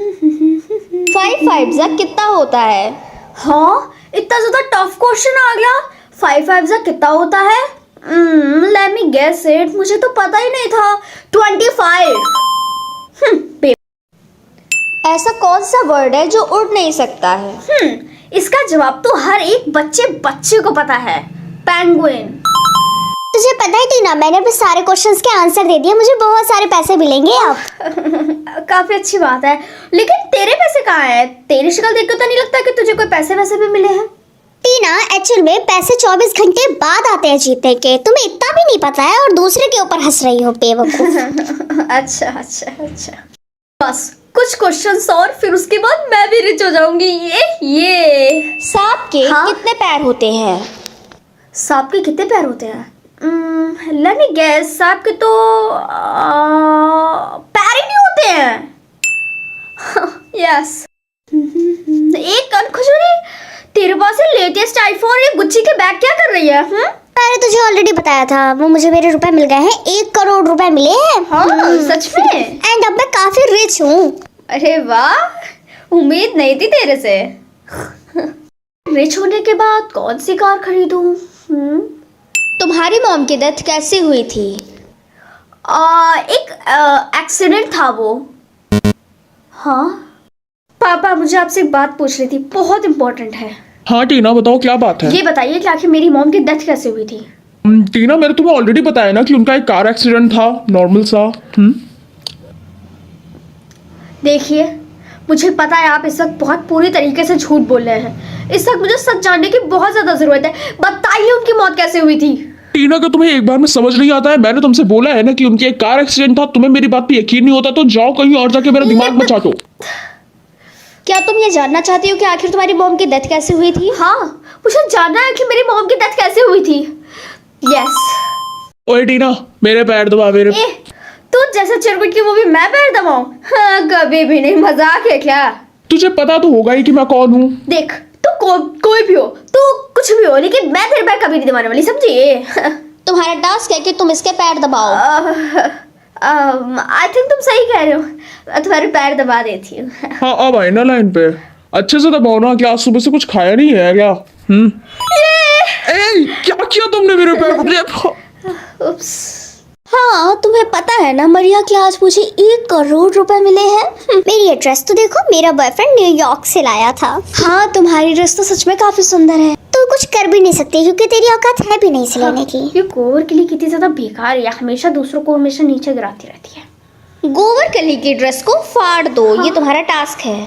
Five five जा कितना होता है? हाँ, इतना ज्यादा टफ क्वेश्चन आ गया। 5 5 जा कितना होता है? लेट मी गेस इट, मुझे तो पता ही नहीं था। 25। ऐसा कौन सा वर्ड है जो उड़ नहीं सकता है? इसका जवाब तो हर एक बच्चे को पता है। पेंगुइन। तुझे पता है टीना, मैंने अपने सारे क्वेश्चंस के आंसर दे दिए, मुझे बहुत सारे पैसे मिलेंगे अब। काफी अच्छी बात है, लेकिन तेरे पैसे कहाँ हैं? तेरी शक्ल देख के तो नहीं लगता कि तुझे कोई पैसे वैसे भी मिले हैं। टीना, एक्चुअल में पैसे 24 घंटे बाद आते हैं जीतने के, तुम्हें इतना भी नहीं पता है और दूसरे के ऊपर हंस रही हो बेवकूफ। अच्छा। बस कुछ क्वेश्चंस और फिर उसके बाद मैं भी रिच हो जाऊंगी। ये सांप के कितने पैर होते हैं? सांप के कितने पैर होते हैं? लेट मी गेस, सांप के तो पैर ही नहीं होते हैं। यस। एक कनखजूरी, तेरे पास है लेटेस्ट आईफोन, ये गुच्ची के बैग क्या कर रही है? मैंने तुझे ऑलरेडी बताया था, वो मुझे मेरे रुपए मिल गए हैं, 1 करोड़ रुपए मिले हैं। हाँ, सच में? एंड अब मैं काफी रिच हूँ। अरे वाह, उम्मीद नहीं थी तेरे से। रिच होने के बाद कौन सी कार खरीदूं? तुम्हारी मॉम की डेथ कैसे हुई थी? एक एक्सीडेंट था वो। हाँ पापा, मुझे आपसे एक बात पूछ रही थी, बहुत इम्पोर्टेंट है। हाँ टीना, बताओ क्या बात है। ये बताइए कि आखिर मेरी मॉम की डेथ कैसे हुई थी? टीना, मैंने तुम्हें ऑलरेडी बताया ना कि उनका एक कार एक्सीडेंट था, नॉर्मल सा। देखिए, मुझे पता है आप इस वक्त बहुत पूरी तरीके से झूठ बोल रहे हैं। इस वक्त मुझे सच जानने की बहुत ज्यादा जरूरत है। बताइए उनकी मौत कैसे हुई थी? टीना, का तुम्हें एक बार में समझ नहीं आता है? मैंने तुमसे बोला है ना कि उनकी एक कार एक्सीडेंट था। तुम्हें मेरी बात पे यकीन नहीं होता तो जाओ कहीं और जाके मेरा दिमाग मत चाटो। क्या तुम ये जानना चाहती हो कि आखिर तुम्हारी मॉम की डेथ कैसे हुई थी? हाँ, मुझे जानना है कि मेरी मॉम की डेथ कैसे हुई थी। यस। ओए टीना, मेरे पैर दबा मेरे। तू जैसे चिरकुट की मूवी मैं पैर दबाऊं? हाँ, कभी भी नहीं। मजाक है क्या? तुझे पता तो होगा ही कि मैं कौन हूँ। देख, तू कोई भी हो, तू कुछ भी हो, लेकिन मैं तेरे पैर कभी नहीं दबाने वाली, समझी? तुम्हारा टास्क है कि तुम इसके पैर दबाओ। आई थिंक तुम सही कह रहे हो, मैं तुम्हारे पैर दबा देती हूँ। हाँ, अब आए ना लाइन पे, अच्छे से दबाओ ना। क्या सुबह से कुछ खाया नहीं है क्या? क्या किया तुमने मेरे पैर? उप्स। हाँ, तुम्हें पता है ना मरिया कि आज मुझे 1 करोड़ रुपए मिले हैं। मेरी ये ड्रेस तो देखो, मेरा बॉयफ्रेंड न्यूयॉर्क से लाया था। हाँ, तुम्हारी ड्रेस तो सच में काफी सुंदर है। तू कुछ कर भी नहीं सकती क्योंकि तेरी औकात है भी नहीं सिलाने की। ये गोबर के लिए कितनी ज्यादा बेकार है, हमेशा दूसरों को हमेशा नीचे गिराती रहती है। गोबर कली की ड्रेस को फाड़ दो। ये तुम्हारा टास्क है।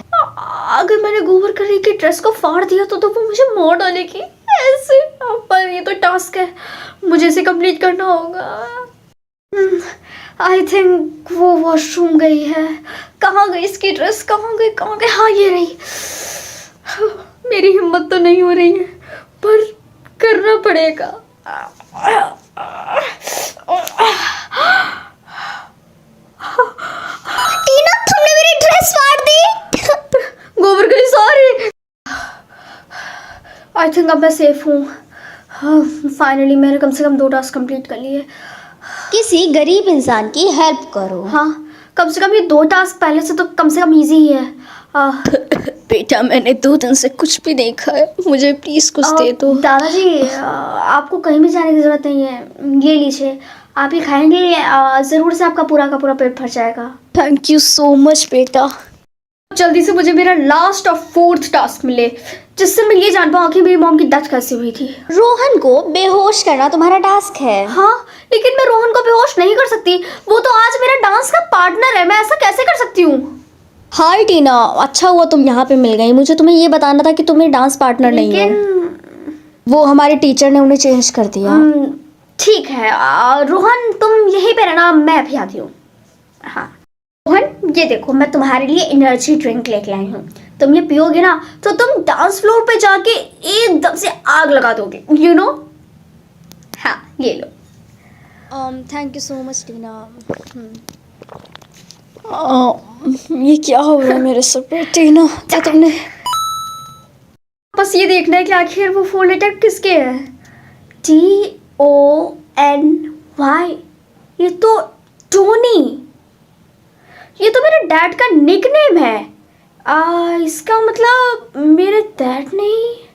अगर मैंने गोबर कली की ड्रेस को फाड़ दिया तो वो मुझे मार डालेगी ऐसे। पर ये तो टास्क है, मुझे इसे कंप्लीट करना होगा। आई थिंक वो वॉशरूम गई है। कहाँ गई इसकी ड्रेस? कहाँ गई? हाँ, ये रही। मेरी हिम्मत तो नहीं हो रही है, पर करना पड़ेगा। टीना, तुमने मेरी ड्रेस फाड़ दी। गोबर कली, सॉरी। आई थिंक अब मैं सेफ हूँ। फाइनली मैंने कम से कम 2 टास्क कंप्लीट कर लिए। किसी गरीब इंसान की हेल्प करो। हाँ, कम से कम ये 2 टास्क पहले से तो कम से कम इजी ही है। बेटा, मैंने 2 दिन से कुछ भी नहीं खाया, मुझे प्लीज कुछ दे दो। दादाजी, आपको कहीं भी जाने की जरूरत नहीं है, ये लीजिए, आप ये खाएंगे, जरूर से आपका पूरा का पूरा पेट भर जाएगा। थैंक यू सो मच बेटा। जल्दी से मुझे मेरा लास्ट और 4th टास्क मिले, जिससे मैं ये जान पाऊँ कि मेरी मॉम की डेथ कैसे हुई थी। रोहन को बेहोश करना तुम्हारा टास्क है। हाँ, लेकिन मैं रोहन को बेहोश नहीं कर सकती, वो तो आज मेरा डांस का पार्टनर है, मैं ऐसा कैसे कर सकती हूँ? हाय टीना, अच्छा हुआ तुम यहाँ पे मिल गई। मुझे तुम्हें ये बताना था कि तुम्हें डांस पार्टनर नहीं है। वो हमारे टीचर ने उन्हें चेंज कर दिया। ठीक है, रोहन तुम यहीं पे रहना, मैं अभी आती हूँ। हाँ रोहन, ये देखो, मैं तुम्हारे लिए एनर्जी ड्रिंक लेके आई हूँ। तुम ये पियोगे ना तो तुम डांस फ्लोर पे जाके एकदम से आग लगा दोगे, यू नो। हाँ, ये लो। थैंक यू सो मच टीना। ये क्या हो रहा है मेरे सर पे टीना? क्या तुमने? बस ये देखना है कि आखिर वो 4 लेटर किसके हैं। TONY। ये तो टोनी, ये तो मेरे डैड का निकनेम है। मतलब मेरे डैड ने ही